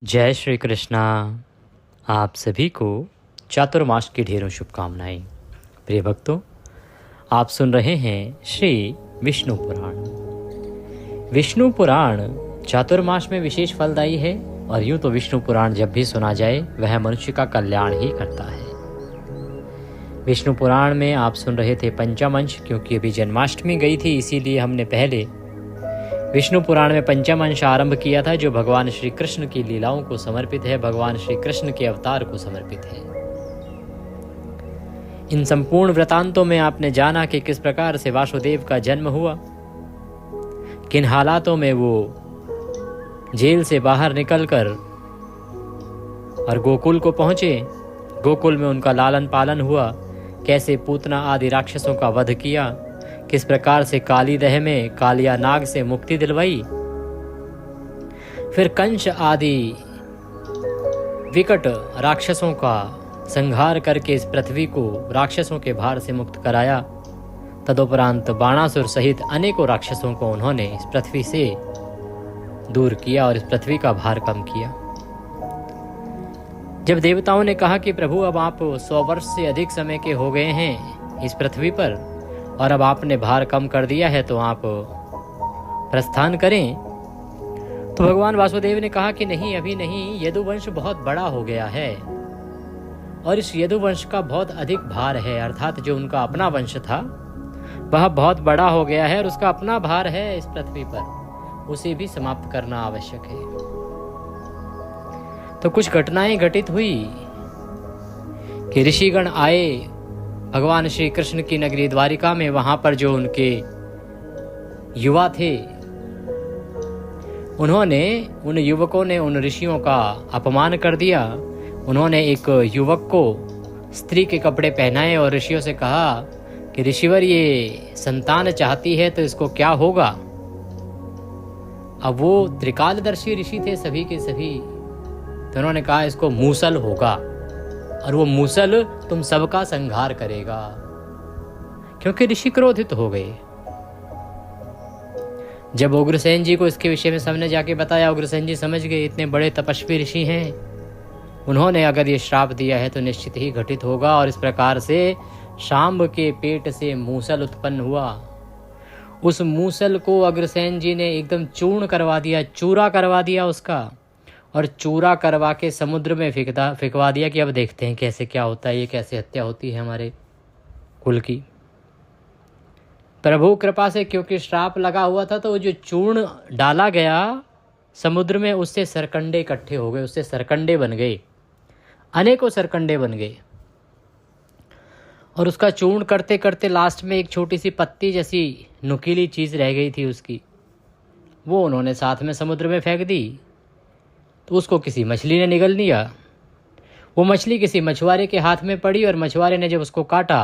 जय श्री कृष्णा। आप सभी को चातुर्मास की ढेरों शुभकामनाएं। प्रिय भक्तों, आप सुन रहे हैं श्री विष्णु पुराण। विष्णु पुराण चातुर्मास में विशेष फलदायी है और यूं तो विष्णु पुराण जब भी सुना जाए वह मनुष्य का कल्याण ही करता है। विष्णु पुराण में आप सुन रहे थे पंचम अंश, क्योंकि अभी जन्माष्टमी गई थी इसीलिए हमने पहले विष्णु पुराण में पंचम अंश आरंभ किया था, जो भगवान श्री कृष्ण की लीलाओं को समर्पित है, भगवान श्री कृष्ण के अवतार को समर्पित है। इन संपूर्ण वृतांतों में आपने जाना कि किस प्रकार से वासुदेव का जन्म हुआ, किन हालातों में वो जेल से बाहर निकलकर और गोकुल को पहुंचे, गोकुल में उनका लालन पालन हुआ, कैसे पूतना आदि राक्षसों का वध किया, किस प्रकार से काली दह में कालिया नाग से मुक्ति दिलवाई, फिर कंस आदि विकट राक्षसों का संहार करके इस पृथ्वी को राक्षसों के भार से मुक्त कराया। तदुपरांत बाणासुर सहित अनेकों राक्षसों को उन्होंने इस पृथ्वी से दूर किया और इस पृथ्वी का भार कम किया। जब देवताओं ने कहा कि प्रभु अब आप 100 वर्ष से अधिक समय के हो गए हैं इस पृथ्वी पर और अब आपने भार कम कर दिया है तो आप प्रस्थान करें, तो भगवान वासुदेव ने कहा कि नहीं, अभी नहीं, यदुवंश बहुत बड़ा हो गया है और इस यदुवंश का बहुत अधिक भार है, अर्थात जो उनका अपना वंश था वह बहुत बड़ा हो गया है और उसका अपना भार है इस पृथ्वी पर, उसे भी समाप्त करना आवश्यक है। तो कुछ घटनाएं घटित हुई कि ऋषिगण आए भगवान श्री कृष्ण की नगरी द्वारिका में। वहां पर जो उनके युवा थे उन्होंने, उन युवकों ने उन ऋषियों का अपमान कर दिया। उन्होंने एक युवक को स्त्री के कपड़े पहनाए और ऋषियों से कहा कि ऋषिवर, ये संतान चाहती है तो इसको क्या होगा। अब वो त्रिकालदर्शी ऋषि थे सभी के सभी, तो उन्होंने कहा इसको मूसल होगा और वो मूसल तुम सबका संहार करेगा, क्योंकि ऋषि क्रोधित हो गए। जब उग्रसेन जी को इसके विषय में सबने जाके बताया, उग्रसेन जी समझ गए इतने बड़े तपस्वी ऋषि हैं, उन्होंने अगर ये श्राप दिया है तो निश्चित ही घटित होगा। और इस प्रकार से शांब के पेट से मूसल उत्पन्न हुआ। उस मूसल को अग्रसेन जी ने एकदम चूर्ण करवा दिया, चूरा करवा दिया उसका, और चूरा करवा के समुद्र में फेंकवा दिया कि अब देखते हैं कैसे क्या होता है, ये कैसे हत्या होती है हमारे कुल की। प्रभु कृपा से क्योंकि श्राप लगा हुआ था तो वो जो चूर्ण डाला गया समुद्र में, उससे सरकंडे इकट्ठे हो गए, उससे सरकंडे बन गए, अनेकों सरकंडे बन गए। और उसका चूर्ण करते करते लास्ट में एक छोटी सी पत्ती जैसी नुकीली चीज़ रह गई थी उसकी, वो उन्होंने साथ में समुद्र में फेंक दी। तो उसको किसी मछली ने निगल लिया। वो मछली किसी मछुआरे के हाथ में पड़ी और मछुआरे ने जब उसको काटा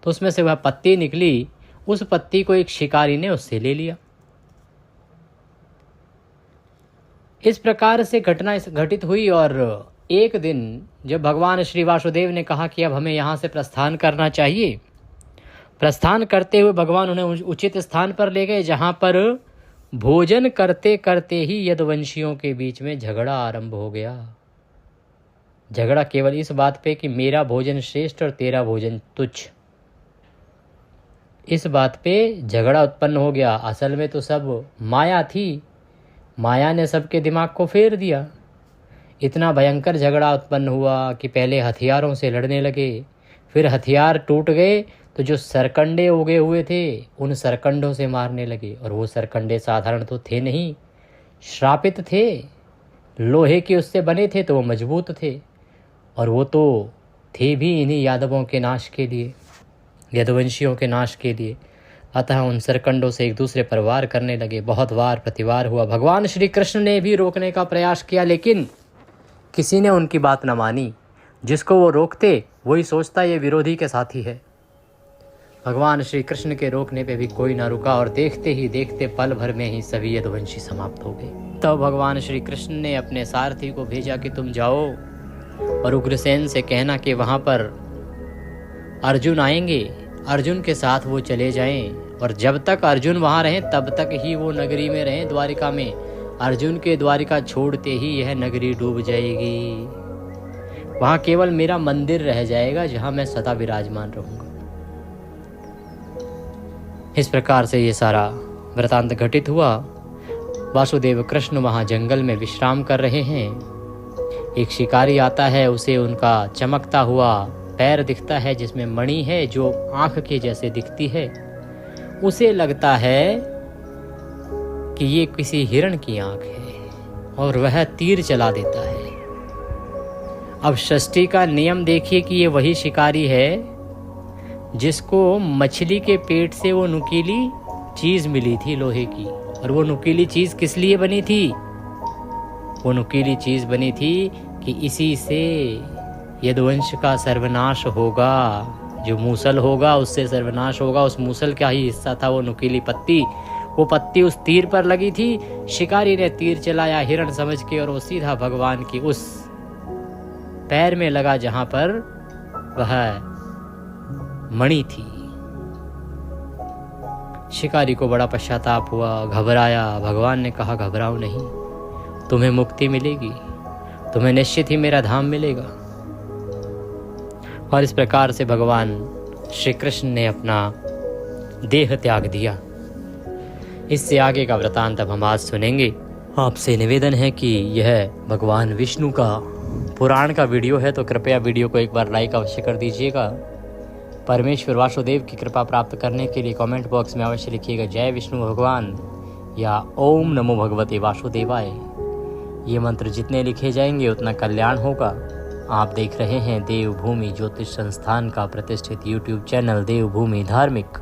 तो उसमें से वह पत्ती निकली। उस पत्ती को एक शिकारी ने उससे ले लिया। इस प्रकार से घटना घटित हुई। और एक दिन जब भगवान श्री वासुदेव ने कहा कि अब हमें यहाँ से प्रस्थान करना चाहिए, प्रस्थान करते हुए भगवान उन्हें उचित स्थान पर ले गए, जहाँ पर भोजन करते करते ही यदुवंशियों के बीच में झगड़ा आरंभ हो गया। झगड़ा केवल इस बात पे कि मेरा भोजन श्रेष्ठ और तेरा भोजन तुच्छ, इस बात पे झगड़ा उत्पन्न हो गया। असल में तो सब माया थी, माया ने सबके दिमाग को फेर दिया। इतना भयंकर झगड़ा उत्पन्न हुआ कि पहले हथियारों से लड़ने लगे, फिर हथियार टूट गए तो जो सरकंडे उगे हुए थे उन सरकंडों से मारने लगे। और वो सरकंडे साधारण तो थे नहीं, श्रापित थे, लोहे के उससे बने थे तो वो मजबूत थे, और वो तो थे भी इन्हीं यादवों के नाश के लिए, यदुवंशियों के नाश के लिए। अतः उन सरकंडों से एक दूसरे पर वार करने लगे। बहुत वार प्रतिवार हुआ। भगवान श्री कृष्ण ने भी रोकने का प्रयास किया, लेकिन किसी ने उनकी बात न मानी। जिसको वो रोकते वही सोचता ये विरोधी के साथी है। भगवान श्री कृष्ण के रोकने पे भी कोई ना रुका और देखते ही देखते पल भर में ही सभी यदुवंशी समाप्त हो गए। तब भगवान श्री कृष्ण ने अपने सारथी को भेजा कि तुम जाओ और उग्रसेन से कहना कि वहाँ पर अर्जुन आएंगे, अर्जुन के साथ वो चले जाएं, और जब तक अर्जुन वहाँ रहें तब तक ही वो नगरी में रहें, द्वारिका में। अर्जुन के द्वारिका छोड़ते ही यह नगरी डूब जाएगी। वहाँ केवल मेरा मंदिर रह जाएगा जहाँ मैं सदा विराजमान रहूँगा। इस प्रकार से ये सारा वृतांत घटित हुआ। वासुदेव कृष्ण वहाँ जंगल में विश्राम कर रहे हैं। एक शिकारी आता है, उसे उनका चमकता हुआ पैर दिखता है जिसमें मणि है जो आँख के जैसे दिखती है। उसे लगता है कि ये किसी हिरण की आँख है और वह तीर चला देता है। अब सृष्टि का नियम देखिए कि ये वही शिकारी है जिसको मछली के पेट से वो नुकीली चीज़ मिली थी लोहे की। और वो नुकीली चीज़ किस लिए बनी थी? वो नुकीली चीज़ बनी थी कि इसी से यदुवंश का सर्वनाश होगा। जो मूसल होगा उससे सर्वनाश होगा। उस मूसल का ही हिस्सा था वो नुकीली पत्ती। वो पत्ती उस तीर पर लगी थी। शिकारी ने तीर चलाया हिरण समझ के और वो सीधा भगवान की उस पैर में लगा जहां पर वह मणि थी। शिकारी को बड़ा पश्चाताप हुआ, घबराया। भगवान ने कहा घबराओ नहीं, तुम्हें मुक्ति मिलेगी, तुम्हें निश्चित ही मेरा धाम मिलेगा। और इस प्रकार से भगवान श्री कृष्ण ने अपना देह त्याग दिया। इससे आगे का वृतांत अब हम आज सुनेंगे। आपसे निवेदन है कि यह भगवान विष्णु का पुराण का वीडियो है तो कृपया वीडियो को एक बार लाइक अवश्य कर दीजिएगा। परमेश्वर वासुदेव की कृपा प्राप्त करने के लिए कमेंट बॉक्स में अवश्य लिखिएगा जय विष्णु भगवान या ओम नमो भगवते वासुदेवाय। ये मंत्र जितने लिखे जाएंगे उतना कल्याण होगा। आप देख रहे हैं देवभूमि ज्योतिष संस्थान का प्रतिष्ठित यूट्यूब चैनल देवभूमि धार्मिक।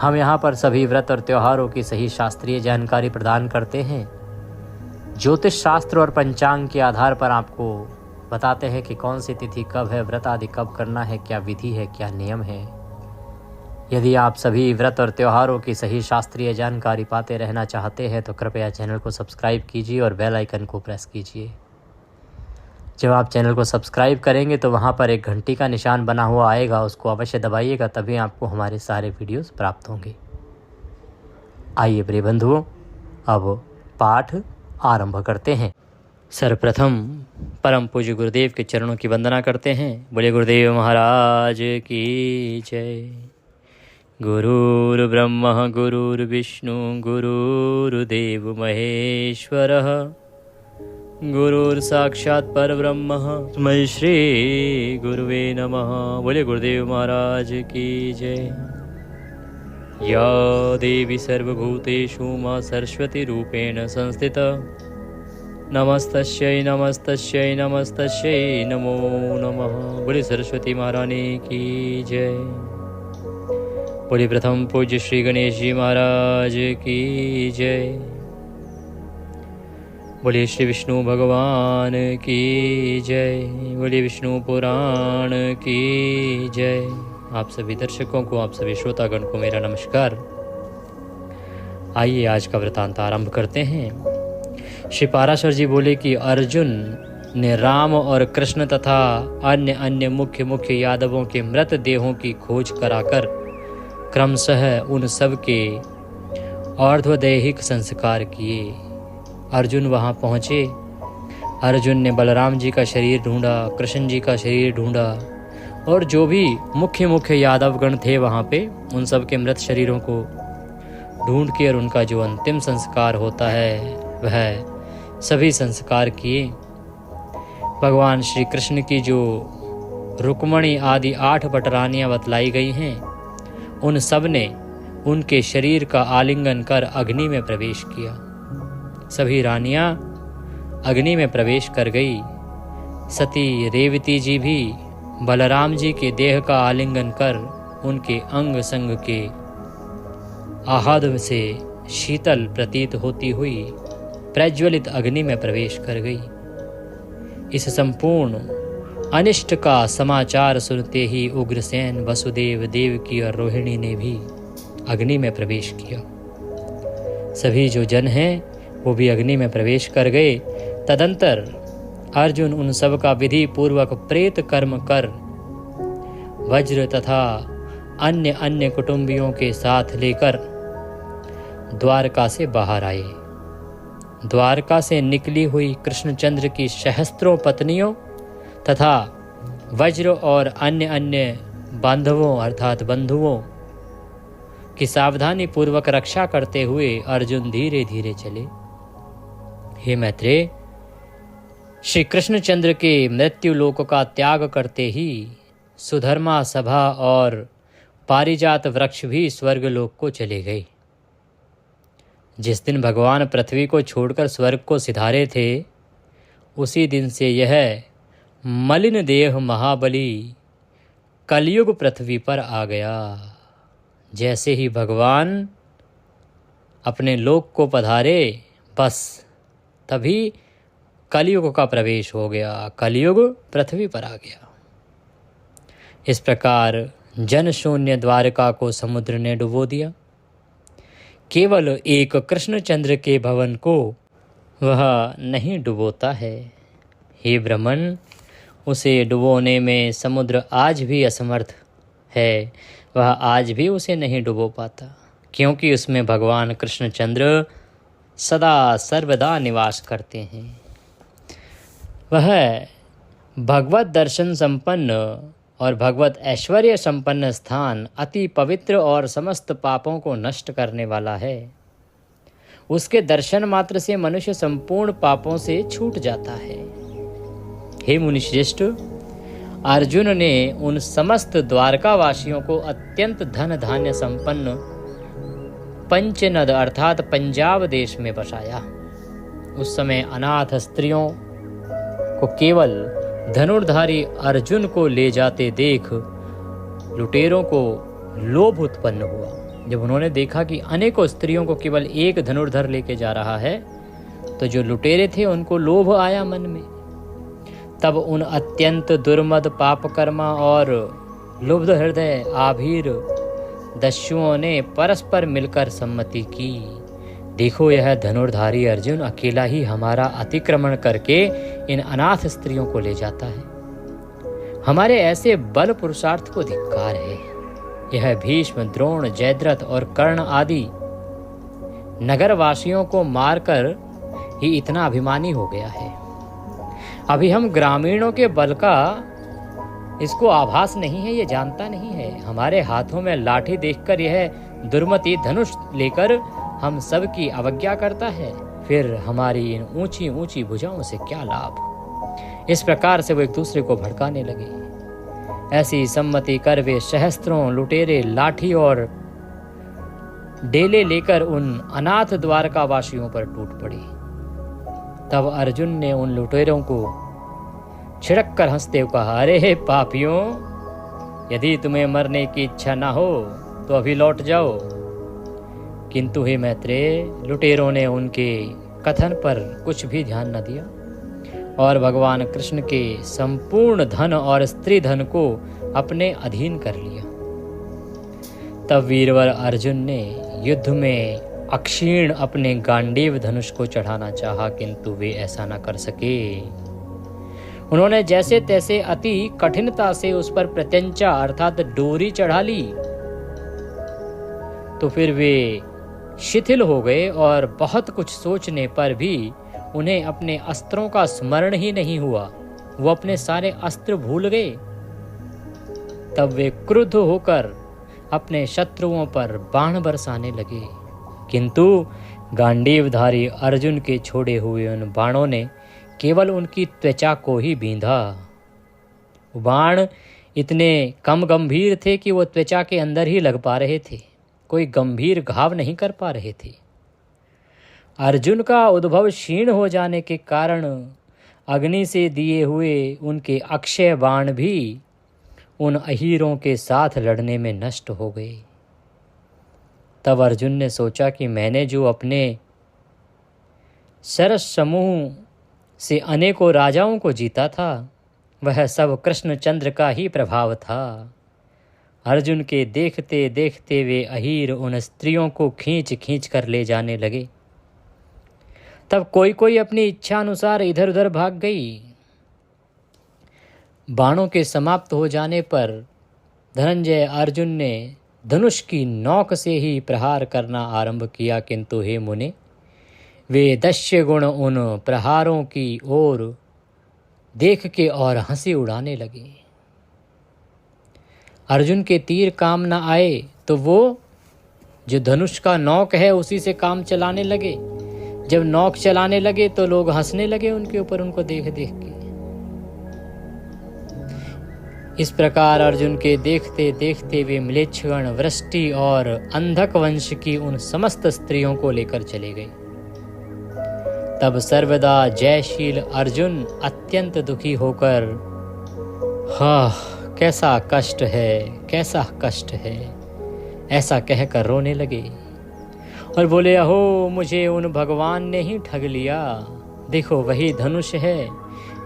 हम यहाँ पर सभी व्रत और त्योहारों की सही शास्त्रीय जानकारी प्रदान करते हैं। ज्योतिष शास्त्र और पंचांग के आधार पर आपको बताते हैं कि कौन सी तिथि कब है, व्रत आदि कब करना है, क्या विधि है, क्या नियम है। यदि आप सभी व्रत और त्योहारों की सही शास्त्रीय जानकारी पाते रहना चाहते हैं तो कृपया चैनल को सब्सक्राइब कीजिए और बेल आइकन को प्रेस कीजिए। जब आप चैनल को सब्सक्राइब करेंगे तो वहाँ पर एक घंटी का निशान बना हुआ आएगा, उसको अवश्य दबाइएगा, तभी आपको हमारे सारे वीडियोस प्राप्त होंगे। आइए प्रिय बंधुओं, अब पाठ आरंभ करते हैं। सर्वप्रथम परम पूज्य गुरुदेव के चरणों की वंदना करते हैं। बोले गुरुदेव महाराज की जय। गुरुर्ब्रह्मा गुरुर्विष्णु गुरुर्देव महेश्वरः गुरुर्साक्षात् परब्रह्म तस्मै श्री गुरुवे नमः। बोले गुरुदेव महाराज की जय। या देवी सर्वभूतेषु मां सरस्वती रूपेण संस्थिता नमस्तस्यै नमस्तस्यै नमस्तस्यै नमो नमः। बोले सरस्वती महारानी की जय। बोले प्रथम पूज्य श्री गणेश जी महाराज की जय। बोले श्री विष्णु भगवान की जय। बोले विष्णु पुराण की जय। आप सभी दर्शकों को, आप सभी श्रोतागण को मेरा नमस्कार। आइए आज का वृतांत आरंभ करते हैं। श्री पाराशर जी बोले कि अर्जुन ने राम और कृष्ण तथा अन्य मुख्य यादवों के मृत देहों की खोज कराकर क्रमशः उन सब के अर्धदैहिक संस्कार किए। अर्जुन वहाँ पहुँचे। अर्जुन ने बलराम जी का शरीर ढूंढा, कृष्ण जी का शरीर ढूंढा और जो भी मुख्य यादवगण थे वहाँ पे उन सब के मृत शरीरों को ढूंढ के और उनका जो अंतिम संस्कार होता है वह सभी संस्कार किए। भगवान श्री कृष्ण की जो रुक्मणी आदि 8 पटरानियाँ बतलाई गई हैं उन सब ने उनके शरीर का आलिंगन कर अग्नि में प्रवेश किया। सभी रानियां अग्नि में प्रवेश कर गई। सती रेवती जी भी बलराम जी के देह का आलिंगन कर उनके अंग संग के आहद से शीतल प्रतीत होती हुई प्रज्वलित अग्नि में प्रवेश कर गई। इस संपूर्ण अनिष्ट का समाचार सुनते ही उग्रसेन, वसुदेव, देवकी और रोहिणी ने भी अग्नि में प्रवेश किया। सभी जो जन हैं वो भी अग्नि में प्रवेश कर गए। तदंतर अर्जुन उन सब का विधि पूर्वक प्रेत कर्म कर वज्र तथा अन्य कुटुंबियों के साथ लेकर द्वारका से बाहर आए। द्वारका से निकली हुई कृष्णचंद्र की सहस्त्रों पत्नियों तथा वज्र और अन्य अन्य बांधवों अर्थात बंधुओं की सावधानी पूर्वक रक्षा करते हुए अर्जुन धीरे धीरे चले। हे मैत्रेय, श्री कृष्णचंद्र के मृत्यु लोक का त्याग करते ही सुधर्मा सभा और पारिजात वृक्ष भी स्वर्ग लोक को चले गए। जिस दिन भगवान पृथ्वी को छोड़कर स्वर्ग को सिधारे थे, उसी दिन से यह मलिन देह महाबली कलयुग पृथ्वी पर आ गया। जैसे ही भगवान अपने लोक को पधारे, बस तभी कलयुग का प्रवेश हो गया, कलयुग पृथ्वी पर आ गया। इस प्रकार जन शून्य द्वारका को समुद्र ने डुबो दिया। केवल एक कृष्णचंद्र के भवन को वह नहीं डुबोता है। हे ब्रह्मन, उसे डुबोने में समुद्र आज भी असमर्थ है, वह आज भी उसे नहीं डुबो पाता, क्योंकि उसमें भगवान कृष्णचंद्र सदा सर्वदा निवास करते हैं। वह भगवत दर्शन संपन्न और भगवत ऐश्वर्य संपन्न स्थान अति पवित्र और समस्त पापों को नष्ट करने वाला है। उसके दर्शन मात्र से मनुष्य संपूर्ण पापों से छूट जाता है। हे मुनिश्रेष्ठ, अर्जुन ने उन समस्त द्वारकावासियों को अत्यंत धन धान्य संपन्न पंचनद अर्थात पंजाब देश में बसाया। उस समय अनाथ स्त्रियों को केवल धनुर्धारी अर्जुन को ले जाते देख लुटेरों को लोभ उत्पन्न हुआ। जब उन्होंने देखा कि अनेकों स्त्रियों को केवल एक धनुर्धर लेके जा रहा है, तो जो लुटेरे थे उनको लोभ आया मन में। तब उन अत्यंत दुर्मद पापकर्मा और लुब्ध हृदय आभीर दस्युओं ने परस्पर मिलकर सम्मति की, देखो यह धनुर्धारी अर्जुन अकेला ही हमारा अतिक्रमण करके इन अनाथ स्त्रियों को ले जाता है। हमारे ऐसे बल पुरुषार्थ को धिक्कार है। यह भीष्म, द्रोण, जयद्रथ और कर्ण आदि नगरवासियों को मारकर ही इतना अभिमानी हो गया है। अभी हम ग्रामीणों के बल का इसको आभास नहीं है, ये जानता नहीं है। हमारे हाथों में लाठी देखकर यह दुर्मति धनुष लेकर हम सब की अवज्ञा करता है, फिर हमारी इन ऊंची ऊंची भुजाओं से क्या लाभ। इस प्रकार से वो एक दूसरे को भड़काने लगे। ऐसी सम्मति कर वे सहस्त्रों लुटेरे लाठी और डेले लेकर उन अनाथ द्वारकावासियों पर टूट पड़े। तब अर्जुन ने उन लुटेरों को छिड़क कर हंसते हुए कहा, अरे हे पापियों, यदि तुम्हें मरने की इच्छा ना हो तो अभी लौट जाओ। किंतु हे मैत्रेय, लुटेरों ने उनके कथन पर कुछ भी ध्यान न दिया और भगवान कृष्ण के संपूर्ण धन और स्त्री धन को अपने अधीन कर लिया। तब वीरवर अर्जुन ने युद्ध में अक्षीण अपने गांडीव धनुष को चढ़ाना चाहा, किंतु वे ऐसा न कर सके। उन्होंने जैसे तैसे अति कठिनता से उस पर प्रत्यंचा अर्थात डोरी चढ़ा ली, तो फिर वे शिथिल हो गए और बहुत कुछ सोचने पर भी उन्हें अपने अस्त्रों का स्मरण ही नहीं हुआ। वो अपने सारे अस्त्र भूल गए। तब वे क्रुद्ध होकर अपने शत्रुओं पर बाण बरसाने लगे, किंतु गांडीवधारी अर्जुन के छोड़े हुए उन बाणों ने केवल उनकी त्वचा को ही बींधा। बाण इतने कम गंभीर थे कि वो त्वचा के अंदर ही लग पा रहे थे, कोई गंभीर घाव नहीं कर पा रहे थे। अर्जुन का उद्भव क्षीण हो जाने के कारण अग्नि से दिए हुए उनके अक्षय बाण भी उन अहीरों के साथ लड़ने में नष्ट हो गए। तब अर्जुन ने सोचा कि मैंने जो अपने सरस समूह से अनेकों राजाओं को जीता था, वह सब कृष्णचंद्र का ही प्रभाव था। अर्जुन के देखते देखते वे अहीर उन स्त्रियों को खींच खींच कर ले जाने लगे। तब कोई कोई अपनी इच्छा अनुसार इधर उधर भाग गई। बाणों के समाप्त हो जाने पर धनंजय अर्जुन ने धनुष की नोक से ही प्रहार करना आरंभ किया, किंतु हे मुने, वे दस्य गुण उन प्रहारों की ओर देख के और हंसी उड़ाने लगे। अर्जुन के तीर काम न आए तो वो जो धनुष का नौक है उसी से काम चलाने लगे। जब नौक चलाने लगे तो लोग हंसने लगे उनके ऊपर, उनको देख देख के। इस प्रकार अर्जुन के देखते देखते वे म्लेच्छगण, वृष्टि और अंधक वंश की उन समस्त स्त्रियों को लेकर चले गए। तब सर्वदा जयशील अर्जुन अत्यंत दुखी होकर, कैसा कष्ट है, कैसा कष्ट है, ऐसा कहकर रोने लगे और बोले, अहो मुझे उन भगवान ने ही ठग लिया। देखो वही धनुष है,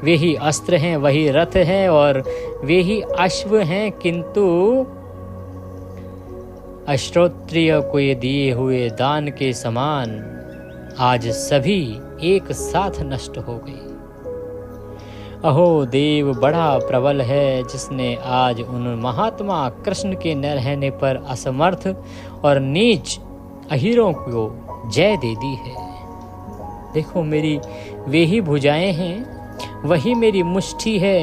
वे ही अस्त्र हैं, वही रथ हैं और वे ही अश्व हैं, किंतु अश्रोत्रिय को ये दिए हुए दान के समान आज सभी एक साथ नष्ट हो गए। अहो देव बड़ा प्रबल है, जिसने आज उन महात्मा कृष्ण के न रहने पर असमर्थ और नीच अहीरों को जय दे दी है। देखो मेरी वे ही भुजाएं हैं, वही मेरी मुष्टि है,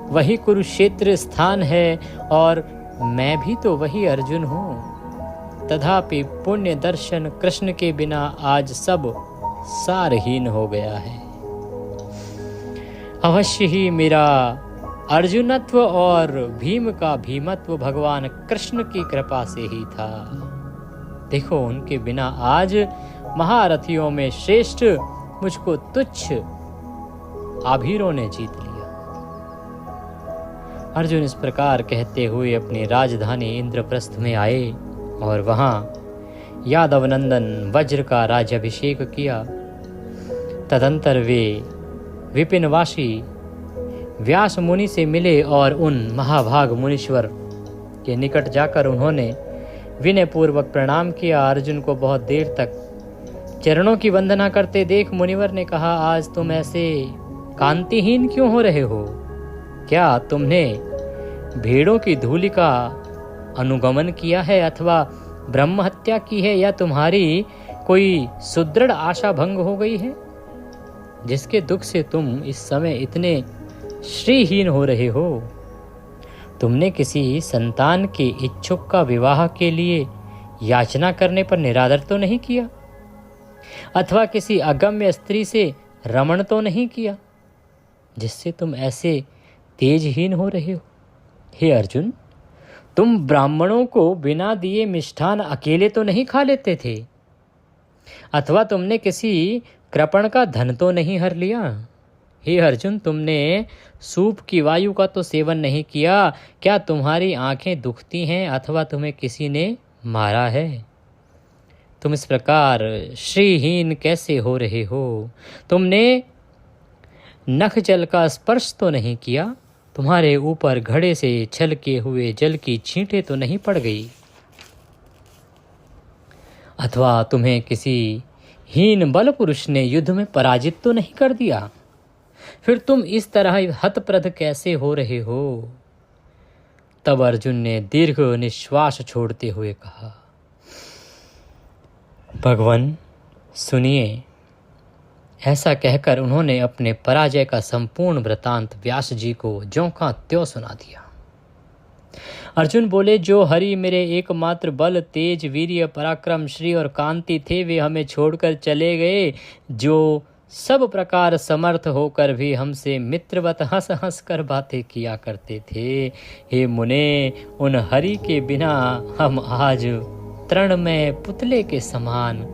वही कुरुक्षेत्र स्थान है और मैं भी तो वही अर्जुन हूँ। तथापि पुण्य दर्शन कृष्ण के बिना आज सब सारहीन हो गया है। अवश्य ही मेरा अर्जुनत्व और भीम का भीमत्व भगवान कृष्ण की कृपा से ही था। देखो उनके बिना आज महारथियों में श्रेष्ठ मुझको तुच्छ आभीरों ने जीत लिया। अर्जुन इस प्रकार कहते हुए अपनी राजधानी इंद्रप्रस्थ में आए और वहां यादव नंदन वज्र का राज्याभिषेक किया। तदंतर वे विपिनवासी व्यास मुनि से मिले और उन महाभाग मुनीश्वर के निकट जाकर उन्होंने विनय पूर्वक प्रणाम किया। अर्जुन को बहुत देर तक चरणों की वंदना करते देख मुनिवर ने कहा, आज तुम ऐसे कांतिहीन क्यों हो रहे हो? क्या तुमने भेड़ों की धूलि का अनुगमन किया है अथवा ब्रह्म हत्या की है, या तुम्हारी कोई सुदृढ़ आशा भंग हो गई है, जिसके दुख से तुम इस समय इतने श्रीहीन हो रहे हो? तुमने किसी संतान के इच्छुक का विवाह के लिए याचना करने पर निरादर तो नहीं किया, अथवा किसी अगम्य स्त्री से रमण तो नहीं किया, जिससे तुम ऐसे तेजहीन हो रहे हो? हे अर्जुन, तुम ब्राह्मणों को बिना दिए मिष्ठान अकेले तो नहीं खा लेते थे, अथवा तुमने किसी कृपण का धन तो नहीं हर लिया? हे अर्जुन, तुमने सूप की वायु का तो सेवन नहीं किया? क्या तुम्हारी आंखें दुखती हैं अथवा तुम्हें किसी ने मारा है? तुम इस प्रकार श्रीहीन कैसे हो रहे हो? तुमने नख जल का स्पर्श तो नहीं किया? तुम्हारे ऊपर घड़े से छलके हुए जल की छींटे तो नहीं पड़ गई? अथवा तुम्हें किसी हीन बल पुरुष ने युद्ध में पराजित तो नहीं कर दिया? फिर तुम इस तरह हतप्रद कैसे हो रहे हो? तब अर्जुन ने दीर्घ निश्वास छोड़ते हुए कहा, भगवान सुनिए। ऐसा कहकर उन्होंने अपने पराजय का संपूर्ण वृतांत व्यास जी को ज्यों का त्यों सुना दिया। अर्जुन बोले, जो हरि मेरे एकमात्र बल, तेज, वीर्य, पराक्रम, श्री और कांति थे, वे हमें छोड़कर चले गए। जो सब प्रकार समर्थ होकर भी हमसे मित्रवत हंस हंस कर बातें किया करते थे, हे मुने, उन हरि के बिना हम आज तृण में पुतले के समान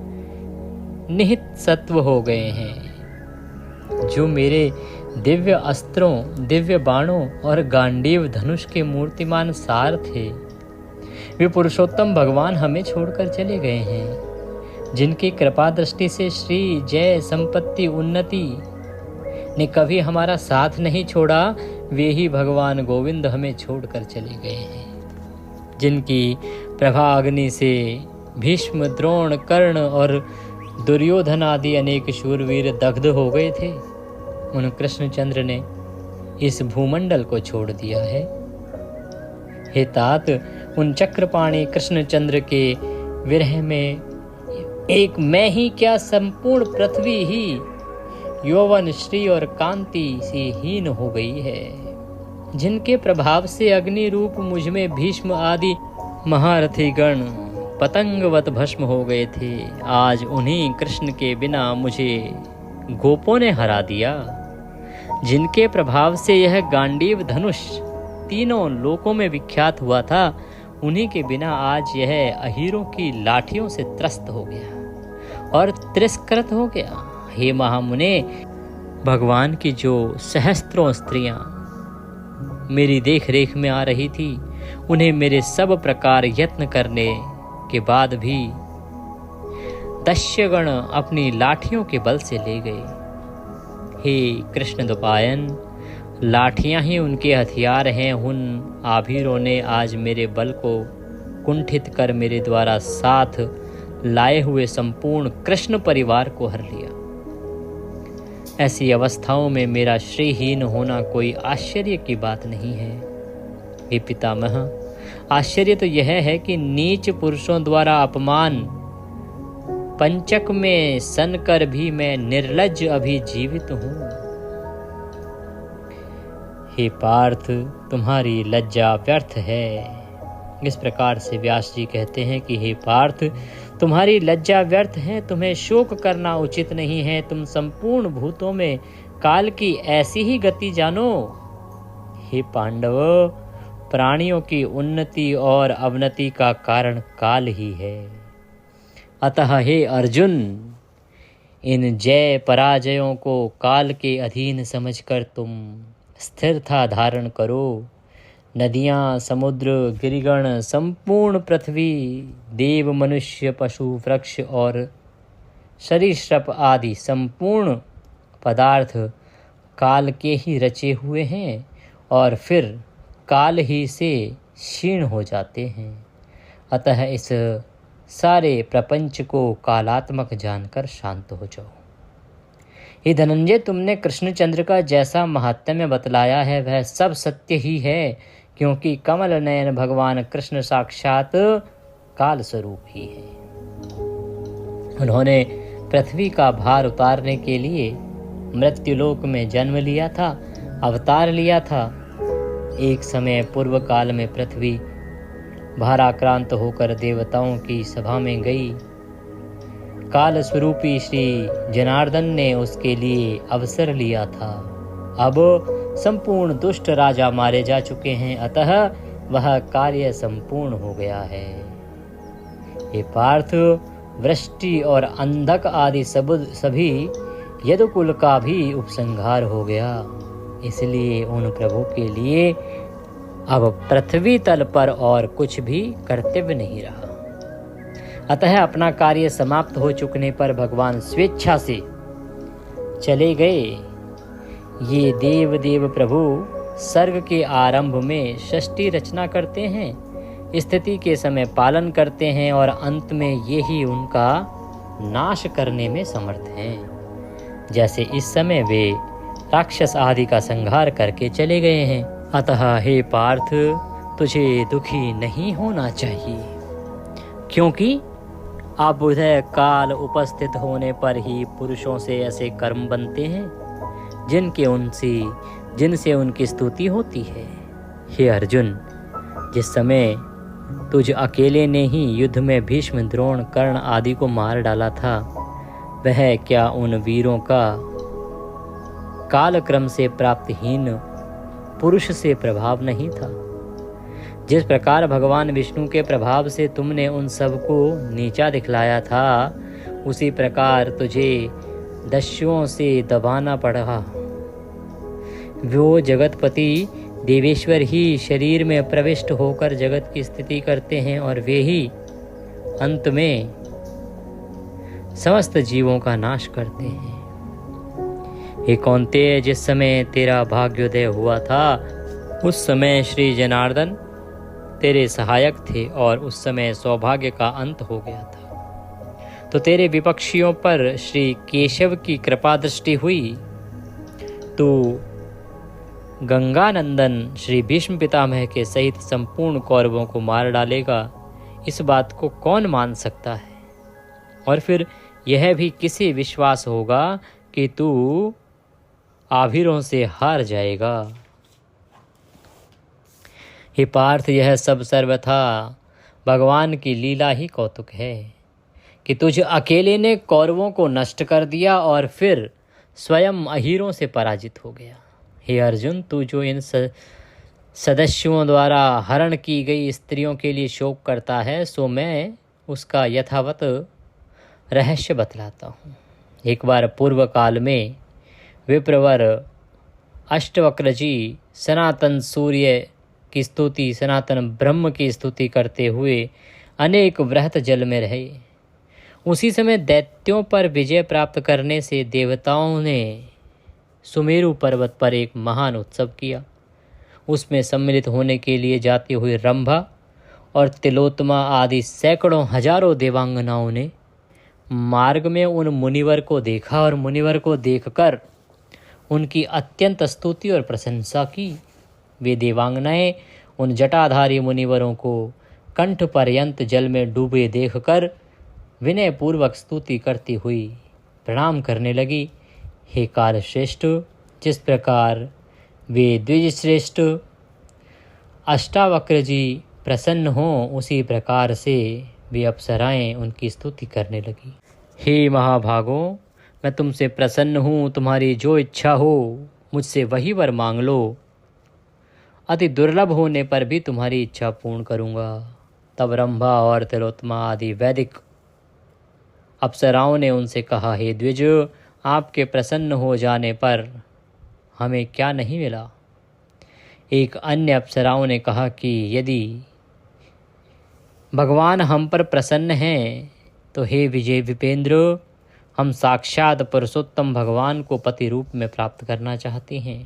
निहित सत्व हो गए हैं। जो मेरे दिव्य अस्त्रों, दिव्य बाणों और गांडीव धनुष के मूर्तिमान सार थे, वे पुरुषोत्तम भगवान हमें छोड़कर चले गए हैं। जिनकी कृपा दृष्टि से श्री, जय, संपत्ति, उन्नति ने कभी हमारा साथ नहीं छोड़ा, वे ही भगवान गोविंद हमें छोड़कर चले गए हैं। जिनकी प्रभाग्नि से भीष्म, द्रोण, कर्ण और दुर्योधन आदि अनेक शूरवीर दग्ध हो गए थे, उन कृष्णचंद्र ने इस भूमंडल को छोड़ दिया है। हे तात, उन चक्रपाणी कृष्णचंद्र के विरह में एक मैं ही क्या संपूर्ण पृथ्वी ही यौवन श्री और कांति से हीन हो गई है। जिनके प्रभाव से अग्नि रूप मुझ में भीष्म आदि महारथी गण पतंगवत भस्म हो गए थे, आज उन्हीं कृष्ण के बिना मुझे गोपों ने हरा दिया। जिनके प्रभाव से यह गांडीव धनुष तीनों लोकों में विख्यात हुआ था, उन्हीं के बिना आज यह अहीरों की लाठियों से त्रस्त हो गया और तिरस्कृत हो गया। हे महामुने, भगवान की जो सहस्त्रों स्त्रियां मेरी देख रेख में आ रही थी, उन्हें मेरे सब प्रकार यत्न करने के बाद भी दैत्यगण अपनी लाठियों के बल से ले गए। हे कृष्ण द्वैपायन, लाठियां ही उनके हथियार हैं। उन आभीरों ने आज मेरे बल को कुंठित कर मेरे द्वारा साथ लाए हुए संपूर्ण कृष्ण परिवार को हर लिया। ऐसी अवस्थाओं में मेरा श्रीहीन होना कोई आश्चर्य की बात नहीं है। हे पितामह, आश्चर्य तो यह है कि नीच पुरुषों द्वारा अपमान पंचक में सन कर भी मैं निर्लज्ज अभी जीवित हूँ। हे पार्थ, तुम्हारी लज्जा व्यर्थ है। इस प्रकार से व्यास जी कहते हैं कि हे पार्थ, तुम्हारी लज्जा व्यर्थ है, तुम्हें शोक करना उचित नहीं है। तुम संपूर्ण भूतों में काल की ऐसी ही गति जानो। हे पांडव, प्राणियों की उन्नति और अवनति का कारण काल ही है। अतः हे अर्जुन, इन जय पराजयों को काल के अधीन समझकर तुम स्थिरता धारण करो। नदियाँ, समुद्र, गिरिगण, संपूर्ण पृथ्वी, देव, मनुष्य, पशु, वृक्ष और सरीसृप आदि संपूर्ण पदार्थ काल के ही रचे हुए हैं और फिर काल ही से क्षीण हो जाते हैं। अतः इस सारे प्रपंच को कालात्मक जानकर शांत हो जाओ। हे धनंजय, तुमने कृष्णचंद्र का जैसा महात्म्य बतलाया है वह सब सत्य ही है, क्योंकि कमल नयन भगवान कृष्ण साक्षात काल स्वरूप ही है। उन्होंने पृथ्वी का भार उतारने के लिए मृत्युलोक में जन्म लिया था, अवतार लिया था। एक समय पूर्व काल में पृथ्वी भाराक्रांत होकर देवताओं की सभा में गई। काल स्वरूपी श्री जनार्दन ने उसके लिए अवसर लिया था। अब संपूर्ण दुष्ट राजा मारे जा चुके हैं, अतः वह कार्य संपूर्ण हो गया है। हे पार्थ, वृष्टि और अंधक आदि सभी यदुकुल का भी उपसंहार हो गया। इसलिए उन प्रभु के लिए अब पृथ्वी तल पर और कुछ भी कर्तव्य नहीं रहा। अतः अपना कार्य समाप्त हो चुकने पर भगवान स्वेच्छा से चले गए। ये देव प्रभु सर्ग के आरंभ में षष्ठी रचना करते हैं, स्थिति के समय पालन करते हैं और अंत में यही उनका नाश करने में समर्थ हैं। जैसे इस समय वे राक्षस आदि का संहार करके चले गए हैं। अतः हे पार्थ, तुझे दुखी नहीं होना चाहिए, क्योंकि अब उधर काल उपस्थित होने पर ही पुरुषों से ऐसे कर्म बनते हैं जिनसे उनकी स्तुति होती है। हे अर्जुन, जिस समय तुझ अकेले ने ही युद्ध में भीष्म, द्रोण, कर्ण आदि को मार डाला था, वह क्या उन वीरों का कालक्रम से प्राप्तहीन पुरुष से प्रभाव नहीं था? जिस प्रकार भगवान विष्णु के प्रभाव से तुमने उन सब को नीचा दिखलाया था, उसी प्रकार तुझे दस्युओं से दबाना पड़ा। वो जगतपति देवेश्वर ही शरीर में प्रविष्ट होकर जगत की स्थिति करते हैं और वे ही अंत में समस्त जीवों का नाश करते हैं। हे कौन्तेय, जिस समय तेरा भाग्योदय हुआ था उस समय श्री जनार्दन तेरे सहायक थे और उस समय सौभाग्य का अंत हो गया था। तो तेरे विपक्षियों पर श्री केशव की कृपा दृष्टि हुई। तू गंगानंदन श्री भीष्म पितामह के सहित संपूर्ण कौरवों को मार डालेगा, इस बात को कौन मान सकता है? और फिर यह भी किसे विश्वास होगा कि तू आभिरों से हार जाएगा। हे पार्थ, यह सब सर्वथा भगवान की लीला ही कौतुक है कि तुझ अकेले ने कौरवों को नष्ट कर दिया और फिर स्वयं अहीरों से पराजित हो गया। हे अर्जुन, तू जो इन सदस्यों द्वारा हरण की गई स्त्रियों के लिए शोक करता है, सो मैं उसका यथावत रहस्य बतलाता हूँ। एक बार पूर्व काल में विप्रवर अष्टवक्र जी सनातन सूर्य की स्तुति, सनातन ब्रह्म की स्तुति करते हुए अनेक वृहत जल में रहे। उसी समय दैत्यों पर विजय प्राप्त करने से देवताओं ने सुमेरु पर्वत पर एक महान उत्सव किया। उसमें सम्मिलित होने के लिए जाती हुई रंभा और तिलोत्तमा आदि सैकड़ों हजारों देवांगनाओं ने मार्ग में उन मुनिवर को देखा और मुनिवर को देखकर उनकी अत्यंत स्तुति और प्रशंसा की। वे देवांगनाएं उन जटाधारी मुनिवरों को कंठ पर्यंत जल में डूबे देखकर विनय पूर्वक स्तुति करती हुई प्रणाम करने लगी। हे काल श्रेष्ठ, जिस प्रकार वे द्विजश्रेष्ठ अष्टावक्र जी प्रसन्न हों, उसी प्रकार से वे अप्सराएं उनकी स्तुति करने लगी। हे महाभागों, मैं तुमसे प्रसन्न हूँ, तुम्हारी जो इच्छा हो मुझसे वही वर मांग लो। अति दुर्लभ होने पर भी तुम्हारी इच्छा पूर्ण करूँगा। तब रंभा और तिलोत्तमा आदि वैदिक अप्सराओं ने उनसे कहा, हे द्विज, आपके प्रसन्न हो जाने पर हमें क्या नहीं मिला। एक अन्य अप्सराओं ने कहा कि यदि भगवान हम पर प्रसन्न हैं तो हे विजय विपेंद्र, हम साक्षात पुरुषोत्तम भगवान को पति रूप में प्राप्त करना चाहते हैं।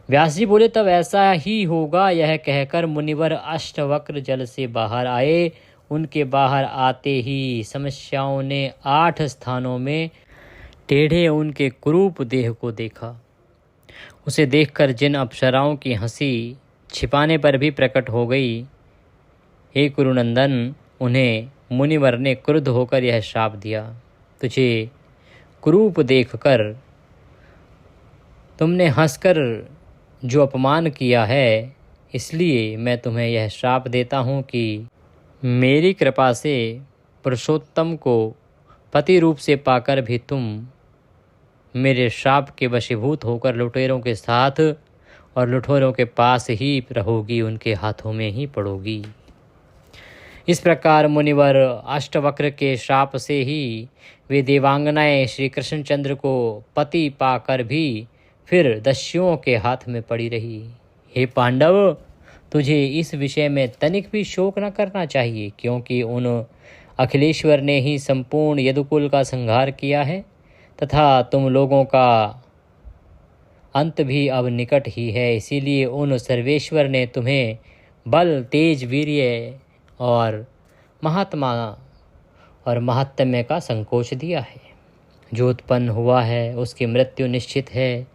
व्यास जी बोले, तब ऐसा ही होगा। यह कहकर मुनिवर अष्टवक्र जल से बाहर आए। उनके बाहर आते ही समस्याओं ने 8 स्थानों में टेढ़े उनके कुरूप देह को देखा। उसे देखकर जिन अप्सराओं की हंसी छिपाने पर भी प्रकट हो गई, हे कुरुनंदन, उन्हें मुनिवर ने क्रुद्ध होकर यह श्राप दिया, तुझे कुरूप देखकर तुमने हंसकर जो अपमान किया है, इसलिए मैं तुम्हें यह श्राप देता हूँ कि मेरी कृपा से पुरुषोत्तम को पति रूप से पाकर भी तुम मेरे श्राप के वशीभूत होकर लुटेरों के साथ और लुटेरों के पास ही रहोगी, उनके हाथों में ही पड़ोगी। इस प्रकार मुनिवर अष्टवक्र के श्राप से ही वे देवांगनाएं श्री कृष्णचंद्र को पति पाकर भी फिर दस्युओं के हाथ में पड़ी रही। हे पांडव, तुझे इस विषय में तनिक भी शोक न करना चाहिए, क्योंकि उन अखिलेश्वर ने ही संपूर्ण यदुकुल का संहार किया है तथा तुम लोगों का अंत भी अब निकट ही है। इसीलिए उन सर्वेश्वर ने तुम्हें बल, तेज, वीर्य और महात्मा और महात्म्य का संकोच दिया है। जो उत्पन्न हुआ है उसकी मृत्यु निश्चित है।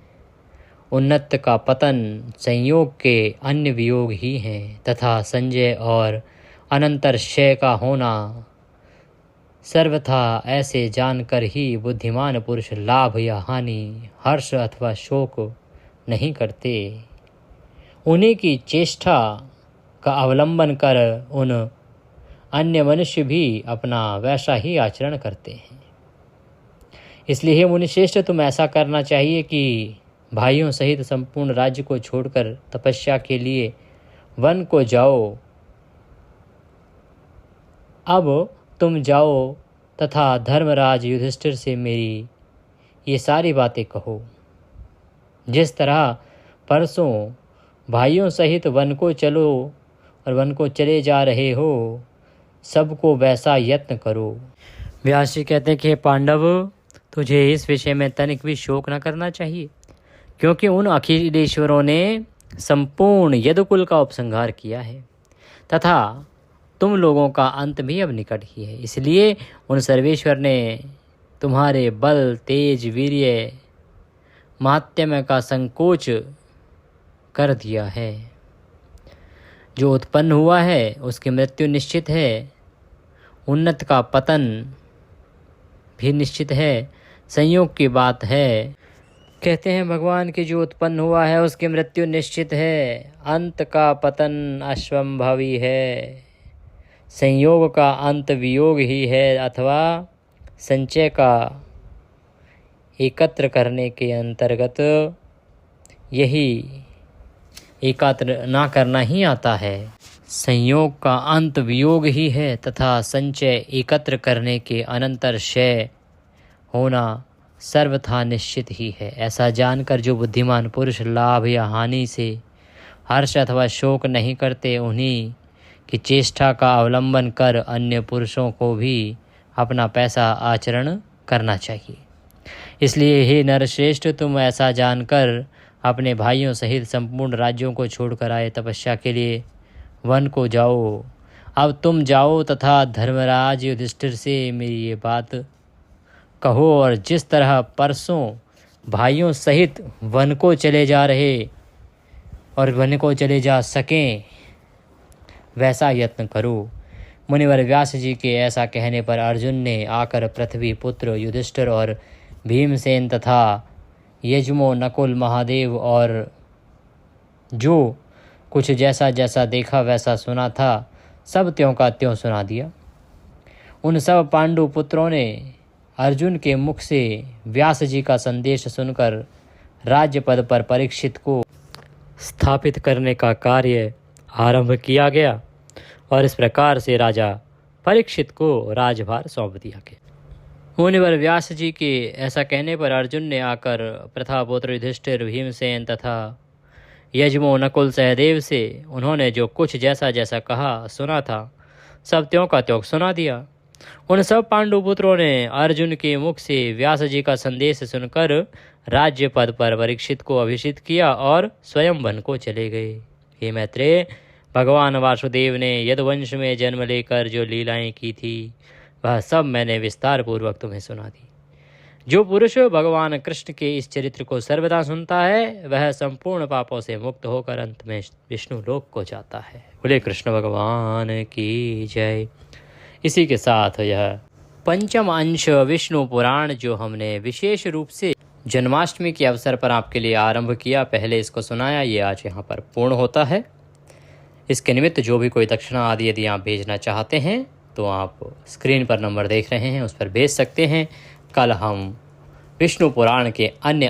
उन्नत का पतन संयोग के अन्य वियोग ही हैं तथा संजय और अनंतर क्षय का होना सर्वथा ऐसे जानकर ही बुद्धिमान पुरुष लाभ या हानि, हर्ष अथवा शोक नहीं करते। उन्हीं की चेष्टा का अवलंबन कर उन अन्य मनुष्य भी अपना वैसा ही आचरण करते हैं। इसलिए हे मुनिश्रेष्ठ, तुम ऐसा करना चाहिए कि भाइयों सहित संपूर्ण राज्य को छोड़कर तपस्या के लिए वन को जाओ। अब तुम जाओ तथा धर्मराज युधिष्ठिर से मेरी ये सारी बातें कहो। जिस तरह परसों भाइयों सहित वन को चलो और वन को चले जा रहे हो, सबको वैसा यत्न करो। व्यास जी कहते हैं कि पांडव, तुझे इस विषय में तनिक भी शोक न करना चाहिए, क्योंकि उन अखिलेश्वरों ने संपूर्ण यदुकुल का उपसंहार किया है तथा तुम लोगों का अंत भी अब निकट ही है। इसलिए उन सर्वेश्वर ने तुम्हारे बल, तेज, वीर्य, महात्म्य का संकोच कर दिया है। जो उत्पन्न हुआ है उसकी मृत्यु निश्चित है। उन्नत का पतन भी निश्चित है, संयोग की बात है। कहते हैं भगवान की जो उत्पन्न हुआ है उसकी मृत्यु निश्चित है, अंत का पतन असंभवी है, संयोग का अंत वियोग ही है, अथवा संचय का एकत्र करने के अंतर्गत यही एकत्र ना करना ही आता है। संयोग का अंत वियोग ही है तथा संचय एकत्र करने के अनंतर क्षय होना सर्वथा निश्चित ही है। ऐसा जानकर जो बुद्धिमान पुरुष लाभ या हानि से हर्ष अथवा शोक नहीं करते, उन्हीं की चेष्टा का अवलंबन कर अन्य पुरुषों को भी अपना पैसा आचरण करना चाहिए। इसलिए हे नरश्रेष्ठ, तुम ऐसा जानकर अपने भाइयों सहित संपूर्ण राज्यों को छोड़कर आए तपस्या के लिए वन को जाओ। अब तुम जाओ तथा धर्मराज युधिष्ठिर से मेरी ये बात कहो, और जिस तरह परसों भाइयों सहित वन को चले जा रहे और वन को चले जा सकें वैसा यत्न करो। मुनिवर व्यास जी के ऐसा कहने पर अर्जुन ने आकर पृथ्वी पुत्र युधिष्ठिर और भीमसेन तथा यजमो नकुल महादेव और जो कुछ जैसा जैसा देखा वैसा सुना था सब त्यों का त्यों सुना दिया। उन सब पांडु पुत्रों ने अर्जुन के मुख से व्यास जी का संदेश सुनकर राज्य पद पर परीक्षित को स्थापित करने का कार्य आरंभ किया गया और इस प्रकार से राजा परीक्षित को राजभार सौंप दिया गया। मुनिवर व्यास जी के ऐसा कहने पर अर्जुन ने आकर प्रथापुत्र युधिष्ठिर, भीमसेन तथा यजमो नकुल सहदेव से उन्होंने जो कुछ जैसा जैसा कहा सुना था सब त्यों का त्यों सुना दिया। उन सब पांडुपुत्रों ने अर्जुन के मुख से व्यास जी का संदेश सुनकर राज्य पद पर परीक्षित को अभिषिक्त किया और स्वयं वन को चले गए। हे मैत्रेय, भगवान वासुदेव ने यदुवंश में जन्म लेकर जो लीलाएं की थी वह सब मैंने विस्तार पूर्वक तुम्हें सुना दी। जो पुरुष भगवान कृष्ण के इस चरित्र को सर्वदा सुनता है वह संपूर्ण पापों से मुक्त होकर अंत में विष्णु लोक को जाता है। बोले कृष्ण भगवान की जय। इसी के साथ यह पंचम अंश विष्णु पुराण जो हमने विशेष रूप से जन्माष्टमी के अवसर पर आपके लिए आरंभ किया, पहले इसको सुनाया, ये आज यहाँ पर पूर्ण होता है। इसके निमित्त जो भी कोई दक्षिणा आदि यदि आप भेजना चाहते हैं तो आप स्क्रीन पर नंबर देख रहे हैं उस पर भेज सकते हैं। कल हम विष्णु पुराण के अन्य